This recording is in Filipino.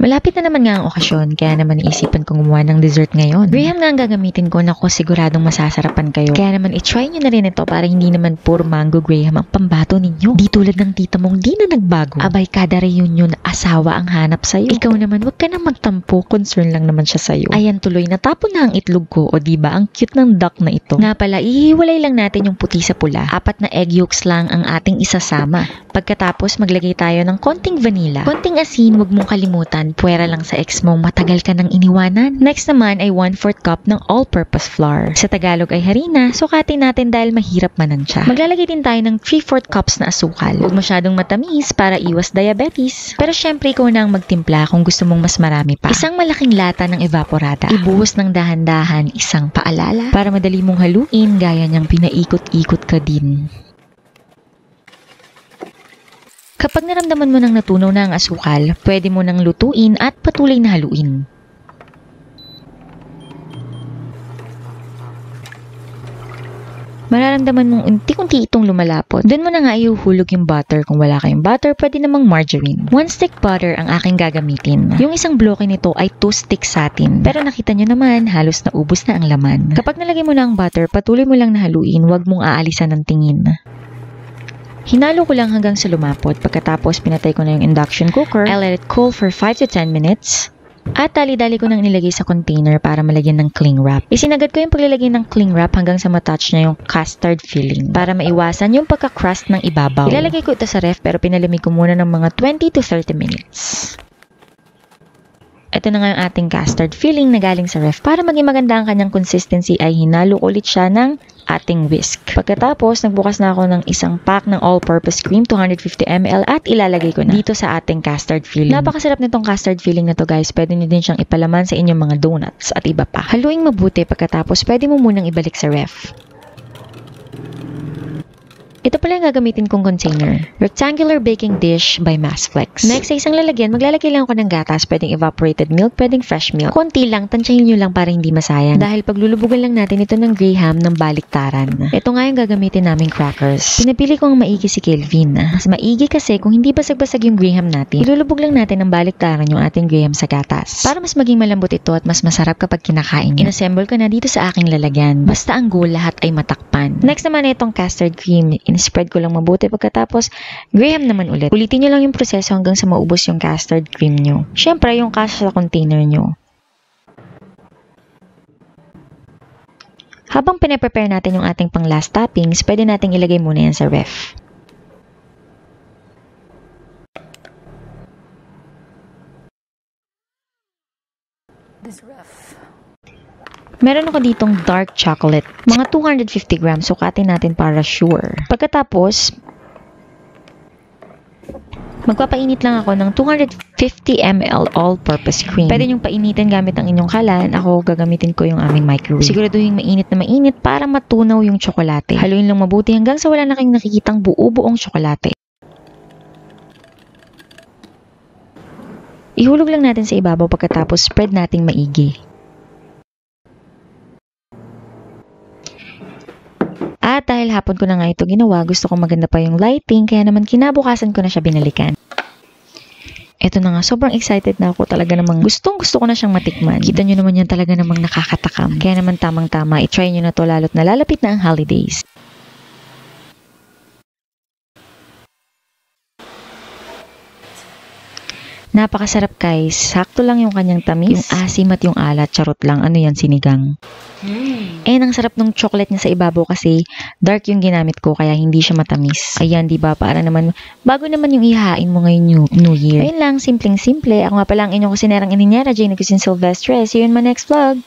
Malapit na naman nga ang okasyon, kaya naman naisipan kong gumawa ng dessert ngayon. Graham nga ang gagamitin ko, naku siguradong masasarapan kayo. Kaya naman itry nyo na rin ito para hindi naman puro mango Graham ang pambato ninyo. Di tulad ng tita mong di na nagbago. Abay kada reunion asawa ang hanap sa'yo. Ikaw naman wag ka na magtampo, concern lang naman siya sa'yo. Ayan tuloy, natapon na ang itlog ko o diba ang cute ng duck na ito. Nga pala, ihiwalay lang natin yung puti sa pula. 4 na egg yolks lang ang ating isasama. Pagkatapos maglagay tayo ng konting vanilla. Konting asin, wag mong kalimutan. Puwera lang sa ex mo, matagal ka nang iniwanan. Next naman ay 1/4 cup ng all-purpose flour. Sa Tagalog ay harina, sukatin natin dahil mahirap manansya. Maglalagay din tayo ng 3/4 cups na asukal. Huwag masyadong matamis para iwas diabetes. Pero syempre ikaw na ang magtimpla kung gusto mong mas marami pa. Isang malaking lata ng evaporada. Ibuhos ng dahan-dahan, isang paalala para madali mong haluin gaya niyang pinaikot-ikot ka din. Kapag naramdaman mo nang natunaw na ang asukal, pwede mo nang lutuin at patuloy na haluin. Mararamdaman mong unti-unti itong lumalapot. Doon mo na nga ihuhulog yung butter. Kung wala kayong butter, pwede namang margarine. 1 stick butter ang aking gagamitin. Yung isang bloke nito ay 2 sticks satin. Pero nakita nyo naman, halos naubos na ang laman. Kapag nalagay mo na ang butter, patuloy mo lang na haluin. Huwag mong aalisan ng tingin. Hinalo ko lang hanggang sa lumapot. Pagkatapos, pinatay ko na yung induction cooker. I let it cool for 5 to 10 minutes. At dali-dali ko nang nilagay sa container para malagyan ng cling wrap. Isinagad ko yung paglalagay ng cling wrap hanggang sa matouch na yung custard filling para maiwasan yung pagka-crust ng ibabaw. Ilalagay ko ito sa ref pero pinalamig ko muna ng mga 20 to 30 minutes. Ito na nga yung ating custard filling na galing sa ref. Para maging maganda ang kanyang consistency ay hinalo ulit siya ng ating whisk. Pagkatapos, nagbukas na ako ng isang pack ng all-purpose cream, 250 ml at ilalagay ko na dito sa ating custard filling. Napakasarap nitong custard filling na to guys. Pwede nyo din siyang ipalaman sa inyong mga donuts at iba pa. Haluing mabuti pagkatapos pwede mo munang ibalik sa ref. Ito pala yung gagamitin kong container. Rectangular baking dish by Massflex. Next, sa isang lalagyan, maglalagay lang ako ng gatas. Pwedeng evaporated milk, pwedeng fresh milk. Konti lang, tansyahin nyo lang para hindi masayang. Dahil paglulubugan lang natin ito ng Graham ng baliktaran. Ito nga yung gagamitin naming crackers. Pinapili ko ang maigi si Kelvin. Mas maigi kasi kung hindi basag-basag yung Graham natin, ilulubog lang natin ng baliktaran yung ating Graham sa gatas. Para mas maging malambot ito at mas masarap kapag kinakain nyo. Inassemble ko na dito sa aking lalagyan. Basta ang goal, lahat ay matakpan. Next naman itong custard cream. Spread ko lang mabuti pagkatapos Graham naman ulit. Ulitin nyo lang yung proseso hanggang sa maubos yung custard cream nyo. Syempre, yung kasya sa container nyo. Habang pinaprepare natin yung ating pang last toppings, pwede nating ilagay muna yan sa ref. Meron ako ditong dark chocolate. Mga 250 grams. Sukatin natin para sure. Pagkatapos, magpapainit lang ako ng 250 ml all-purpose cream. Pwede niyong painitin gamit ang inyong kalan. Ako, gagamitin ko yung aming microwave. Siguraduhin mainit na mainit para matunaw yung tsokolate. Haluin lang mabuti hanggang sa wala na kayong nakikitang buo-buong tsokolate. Ihulog lang natin sa ibabaw pagkatapos spread nating maigi. At dahil hapon ko na nga ito ginawa, gusto ko maganda pa yung lighting, kaya naman kinabukasan ko na siya binalikan. Ito na nga, sobrang excited na ako talaga namang gusto ko na siyang matikman. Kita nyo naman yan talaga namang nakakatakam. Kaya naman tamang-tama, itry nyo na to lalo't nalalapit na ang holidays. Napakasarap guys. Sakto lang yung kanyang tamis. Yung asim at yung alat. Charot lang. Ano yan? Sinigang. Ang sarap ng chocolate niya sa ibabaw kasi dark yung ginamit ko kaya hindi siya matamis. Ayan, diba? Para naman, bago naman yung ihahain mo ngayon New Year. Ayun lang, simpleng-simple. Ako nga pala ang inyong kusinerang ininyera, Jane Cuisine Silvestre. See you in my next vlog.